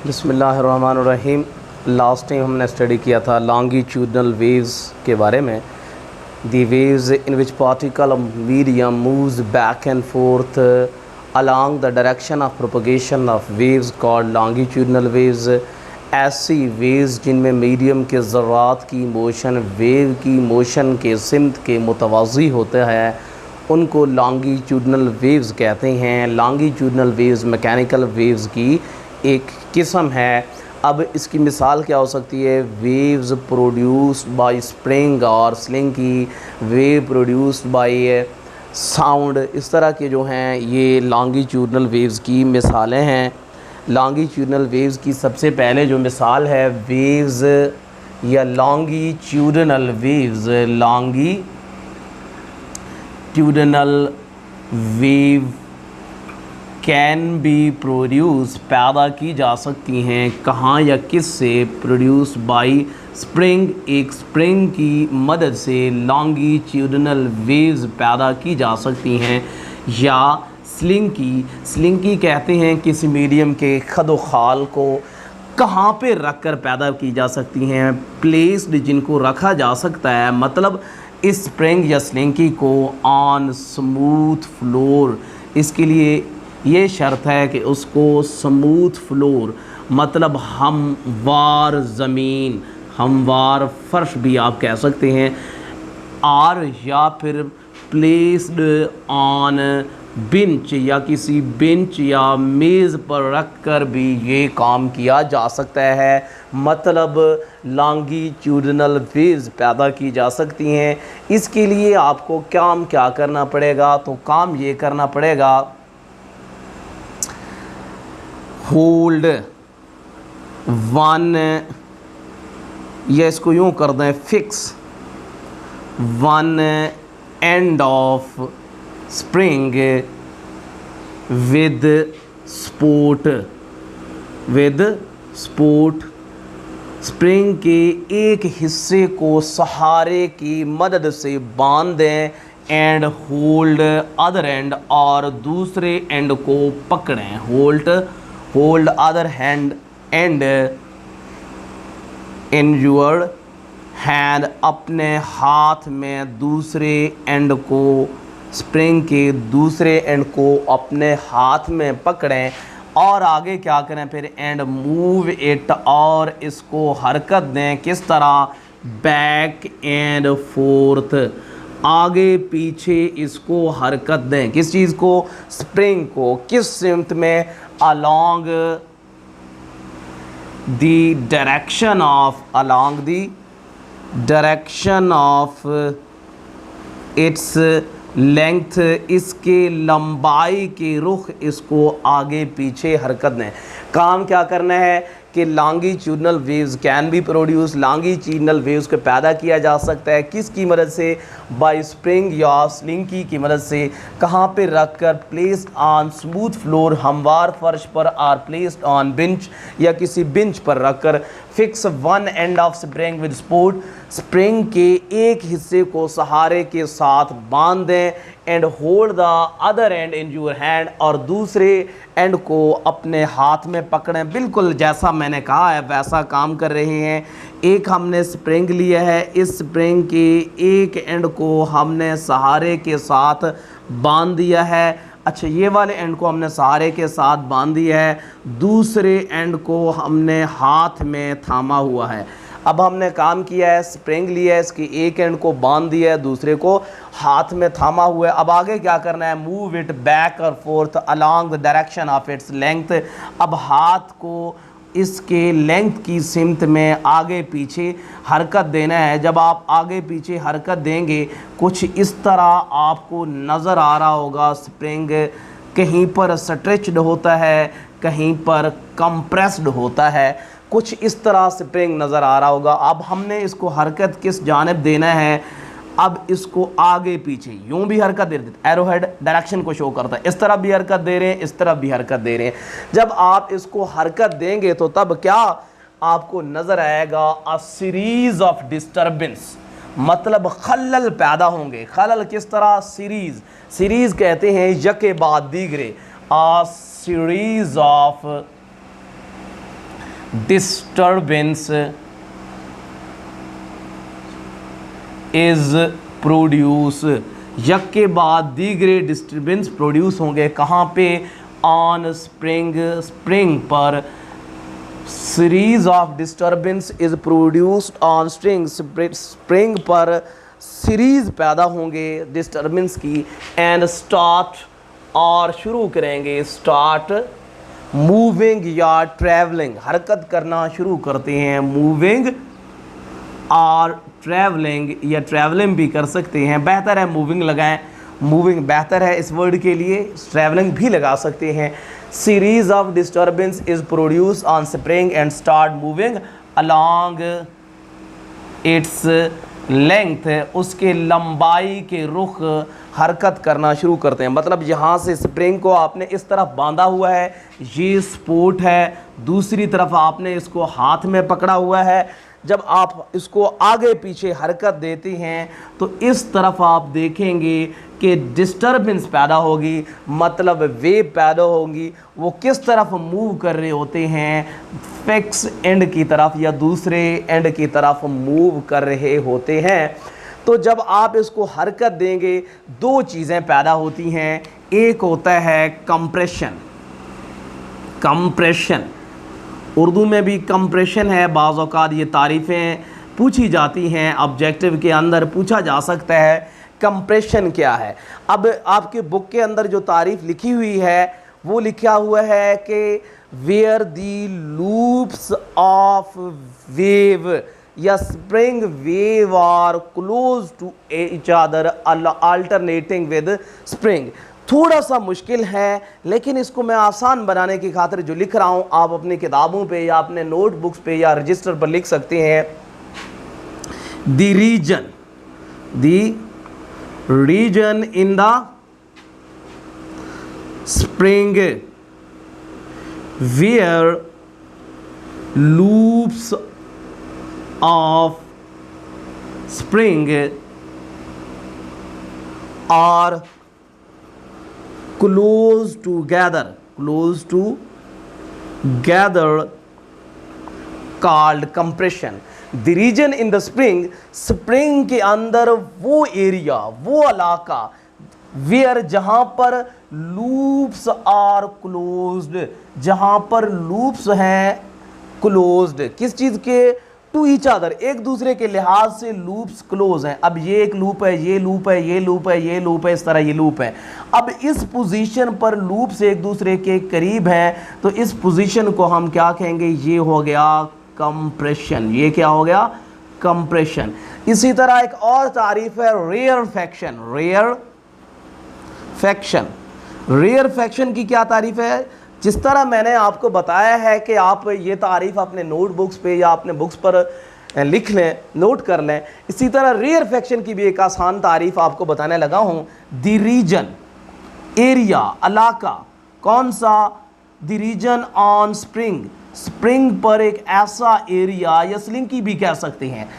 बिस्मिल्लाहिर्रहमानिर्रहीम। Last time हमने study किया था लॉन्गिट्यूडनल वेव्स के बारे में। दी waves in which particle medium moves back and fourth along the direction of propagation of waves called longitudinal waves. ऐसी वेव्स जिनमें मीडियम के ज़रात की मोशन वेव की मोशन के सिमत के मुतवाज़ी होता है उनको लॉन्गिट्यूडनल वेव्स कहते हैं। लॉन्गिट्यूडनल वेव्स मैकेनिकल वेव्स की एक किस्म है। अब इसकी मिसाल क्या हो सकती है? वेव्स प्रोड्यूस्ड बाय स्प्रिंग और slinky, wave produced by sound, इस तरह के जो हैं ये लॉन्गिट्यूडनल वेव्स की मिसालें हैं। लॉन्गिट्यूडनल वेव्स की सबसे पहले जो मिसाल है वेव्स या longitudinal waves, longitudinal wave can be produce, पैदा की जा सकती हैं कहाँ या किस से? प्रोड्यूस बाई स्प्रिंग, एक स्प्रिंग की मदद से लॉन्गिट्यूडनल वेव्स पैदा की जा सकती हैं। या स्लिंकी कहते हैं किसी मीडियम के खदो खाल को कहाँ पे रख कर पैदा की जा सकती हैं? प्लेस्ड, जिनको रखा जा सकता है, मतलब इस स्प्रिंग या स्लिंकी को ऑन स्मूथ फ्लोर। इसके लिए ये शर्त है कि उसको स्मूथ फ्लोर मतलब हमवार ज़मीन, हमवार फर्श भी आप कह सकते हैं, और या फिर प्लेस्ड ऑन बेंच, या किसी बेंच या मेज़ पर रख कर भी ये काम किया जा सकता है। मतलब लॉन्गिट्यूडनल वेव्स पैदा की जा सकती हैं। इसके लिए आपको काम क्या करना पड़ेगा? तो काम ये करना पड़ेगा, होल्ड वन, या इसको यूँ कर दें fix, one end of spring with support, spring के एक हिस्से को सहारे की मदद से बांध दें, एंड होल्ड अदर एंड, और दूसरे एंड को पकड़ें। Hold other hand and in your hand, अपने हाथ में दूसरे एंड को, स्प्रिंग के दूसरे एंड को अपने हाथ में पकड़ें। और आगे क्या करें फिर? एंड मूव इट, और इसको हरकत दें। किस तरह? बैक एंड फोर्थ, आगे पीछे इसको हरकत दें। किस चीज़ को? स्प्रिंग को। किस सिमत में? along the direction of its length, इसके लंबाई के रुख, इसको आगे पीछे हरकत दें। काम क्या करना है कि longitudinal waves can be produce, longitudinal waves को पैदा किया जा सकता है किसकी मदद से? बाय स्प्रिंग या स्लिंकी की मदद से। कहाँ पे रख कर? प्लेस्ड ऑन स्मूथ फ्लोर, हमवार फर्श पर, और प्लेस्ड ऑन बेंच, या किसी बेंच पर रख कर। Fix one end of spring with support, spring के एक हिस्से को सहारे के साथ बांध दें, and hold the other and in your hand, और दूसरे एंड को अपने हाथ में पकड़ें। बिल्कुल जैसा मैंने कहा है वैसा काम कर रहे हैं। एक हमने स्प्रिंग लिया है, इस स्प्रिंग के एक एंड को हमने सहारे के साथ बांध दिया है। अच्छा, ये वाले एंड को हमने सहारे के साथ बांध दिया है, दूसरे एंड को हमने हाथ में थामा हुआ है। अब हमने काम किया है, स्प्रिंग लिया है, इसकी एक एंड को बांध दिया है, दूसरे को हाथ में थामा हुआ है। अब आगे क्या करना है? मूव इट बैक और fourth along the direction of its length. अब हाथ को इसके लेंथ की सिमत में आगे पीछे हरकत देना है। जब आप आगे पीछे हरकत देंगे कुछ इस तरह आपको नज़र आ रहा होगा। स्प्रिंग कहीं पर स्ट्रेच्ड होता है, कहीं पर कंप्रेस्ड होता है, कुछ इस तरह स्प्रिंग नज़र आ रहा होगा। अब हमने इसको हरकत किस जानिब देना है? अब इसको आगे पीछे यूं भी हरकत दे देते, एरो हेड डायरेक्शन को शो करता है, इस तरफ भी हरकत दे रहे हैं, इस तरफ भी हरकत दे रहे हैं। जब आप इसको हरकत देंगे तो तब क्या आपको नज़र आएगा? अ सीरीज ऑफ डिस्टर्बेंस, मतलब खलल पैदा होंगे। खलल किस तरह? सीरीज कहते हैं यके बाद दीगरे, a series of disturbance is produce, यक के बाद दीगरे डिस्टर्बेंस प्रोड्यूस होंगे कहाँ पे, ऑन स्प्रिंग, स्प्रिंग पर, series of disturbance is produced on spring, spring पर सीरीज पैदा होंगे डिस्टर्बेंस की, एंड स्टार्ट और शुरू करेंगे, स्टार्ट मूविंग या ट्रैवलिंग, हरकत करना शुरू करते हैं, मूविंग और ट्रैवलिंग या ट्रैवलिंग भी कर सकते हैं, बेहतर है मूविंग लगाएं, मूविंग बेहतर है इस वर्ड के लिए, ट्रैवलिंग भी लगा सकते हैं। Series of disturbance is produce on spring and start moving along its length, उसके लंबाई के रुख हरकत करना शुरू करते हैं। मतलब यहाँ से स्प्रिंग को आपने इस तरफ बांधा हुआ है, ये सपोर्ट है, दूसरी तरफ आपने इसको हाथ में पकड़ा हुआ है, जब आप इसको आगे पीछे हरकत देते हैं तो इस तरफ आप देखेंगे कि डिस्टर्बेंस पैदा होगी, मतलब वेव पैदा होंगी, वो किस तरफ मूव कर रहे होते हैं, फिक्स एंड की तरफ या दूसरे एंड की तरफ मूव कर रहे होते हैं। तो जब आप इसको हरकत देंगे दो चीज़ें पैदा होती हैं, एक होता है कंप्रेशन, कंप्रेशन उर्दू में भी कंप्रेशन है, बाज़ औक़ात ये तारीफ़ें पूछी जाती हैं, ऑब्जेक्टिव के अंदर पूछा जा सकता है कंप्रेशन क्या है। अब आपके बुक के अंदर जो तारीफ़ लिखी हुई है वो लिखा हुआ है कि where the loops of wave या spring wave are close to each other alternating with spring. थोड़ा सा मुश्किल है लेकिन इसको मैं आसान बनाने की खातिर जो लिख रहा हूँ आप अपनी किताबों पे या अपने नोटबुक्स पे या रजिस्टर पर लिख सकते हैं। The region in the spring where loops of spring are close together called compression। the region in the spring के अंदर वो एरिया, वो इलाका, where जहां पर loops are closed, जहां पर loops हैं closed, किस चीज के, टू ईच अदर, एक दूसरे के लिहाज से लूप्स क्लोज हैं। अब ये एक लूप है, ये लूप है, ये लूप है, ये लूप है, इस तरह ये लूप है। अब इस पोजीशन पर लूप्स एक दूसरे के करीब हैं तो इस पोजीशन को हम क्या कहेंगे, ये हो गया कंप्रेशन, ये क्या हो गया कंप्रेशन। इसी तरह एक और तारीफ है रेयरफेक्शन। रेयरफेक्शन की क्या तारीफ है, जिस तरह मैंने आपको बताया है कि आप ये तारीफ़ अपने नोटबुक्स पे या अपने बुक्स पर लिख लें, नोट कर लें, इसी तरह रेयरफेक्शन की भी एक आसान तारीफ़ आपको बताने लगा हूँ। द रीजन, एरिया, इलाका, कौन सा, the region on spring, spring पर एक ऐसा एरिया या स्लिंकी भी कह सकते हैं,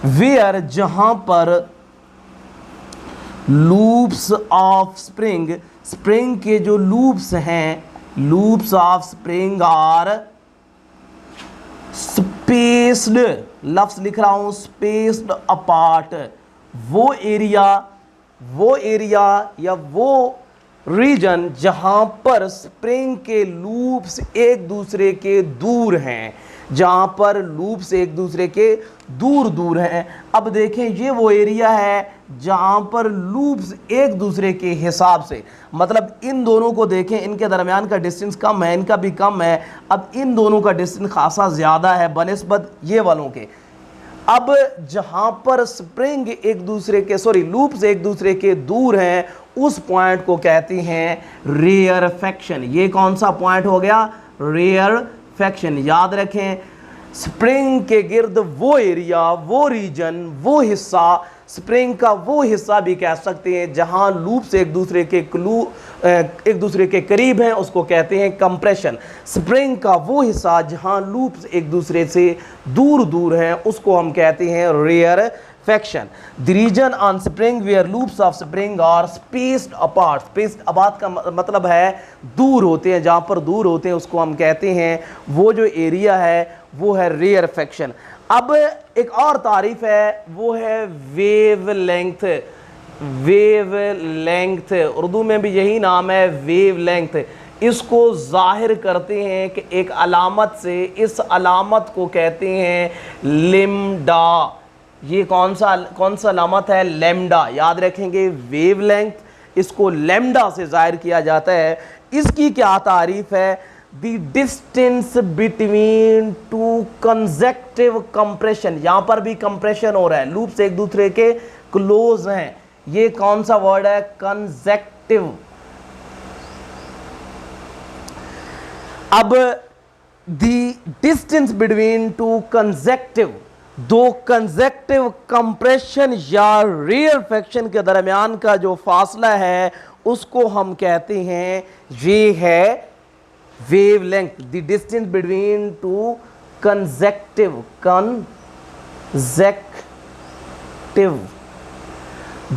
वेयर जहाँ पर लूप्स ऑफ स्प्रिंग, स्प्रिंग के जो लूप्स हैं, loops of spring are spaced, लफ्ज लिख रहा हूं स्पेस्ड अपार्ट, वो एरिया या वो रीजन जहां पर स्प्रिंग के लूप्स एक दूसरे के दूर हैं, जहां पर लूप्स एक दूसरे के दूर हैं। अब देखें ये वो एरिया है जहां पर लूप्स एक दूसरे के हिसाब से, मतलब इन दोनों को देखें, इनके दरमियान का डिस्टेंस कम है, इनका भी कम है, अब इन दोनों का डिस्टेंस खासा ज़्यादा है बनिस्बत ये वालों के। अब जहां पर स्प्रिंग एक दूसरे के लूप्स एक दूसरे के दूर हैं उस पॉइंट को कहते हैं रेयरफेक्शन। ये कौन सा पॉइंट हो गया, रेयरफेक्शन। याद रखें स्प्रिंग के गिर्द वो एरिया, वो रीजन, वो हिस्सा, स्प्रिंग का वो हिस्सा भी कह सकते हैं जहां लूप्स एक दूसरे के करीब हैं, उसको कहते हैं कंप्रेशन। स्प्रिंग का वो हिस्सा जहां लूप्स एक दूसरे से दूर हैं उसको हम कहते हैं rarefaction. The region on spring where loops of spring are spaced apart, spaced apart का मतलब है दूर होते हैं, जहां पर दूर होते हैं उसको हम कहते हैं, वो जो एरिया है वो है रेयरफेक्शन। अब एक और तारीफ है, वो है wave length. Wave length, Urdu में भी यही नाम है, वेव लेंथ। इसको जाहिर करते हैं कि एक अलामत से, इस अलामत को कहते हैं लेम्डा। ये कौन सा अलामत है? लेम्डा। याद रखेंगे, वेव लेंथ, इसको लेम्डा से जाहिर किया जाता है। इसकी क्या तारीफ है? The distance between two consecutive compression. यहां पर भी कंप्रेशन हो रहा है, लूप्स एक दूसरे के क्लोज हैं। ये कौन सा वर्ड है? कंसेक्टिव। अब the distance between two consecutive, दो कंसेक्टिव कंप्रेशन या रेयरफेक्शन के दरमियान का जो फासला है उसको हम कहते हैं, ये है wave length. The distance between two consecutive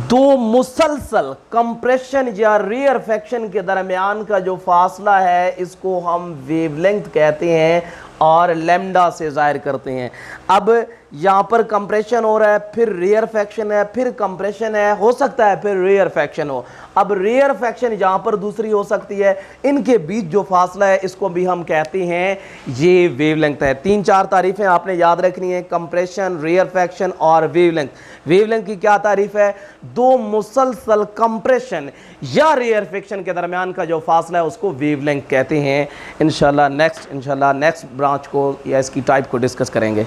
दो मुसलसल कंप्रेशन या रेयरफेक्शन के दरमियान का जो फासला है इसको हम वेवलेंथ कहते हैं और लैम्डा से जाहिर करते हैं। अब यहाँ पर कंप्रेशन हो रहा है, फिर रेयरफेक्शन है, फिर कंप्रेशन है, हो सकता है फिर रेयरफेक्शन हो। अब रेयरफेक्शन यहाँ पर दूसरी हो सकती है, इनके बीच जो फासला है इसको भी हम कहते हैं ये वेवलेंथ है। 3-4 तारीफें आपने याद रखनी है, कंप्रेशन, रेयरफेक्शन और वेवलेंथ। वेवलेंथ की क्या तारीफ है? दो मुसलसल कंप्रेशन या रेयरफेक्शन के दरमियान का जो फासला है उसको वेवलेंथ कहते हैं। इंशाल्लाह नेक्स्ट ब्रांच को या इसकी टाइप को डिस्कस करेंगे।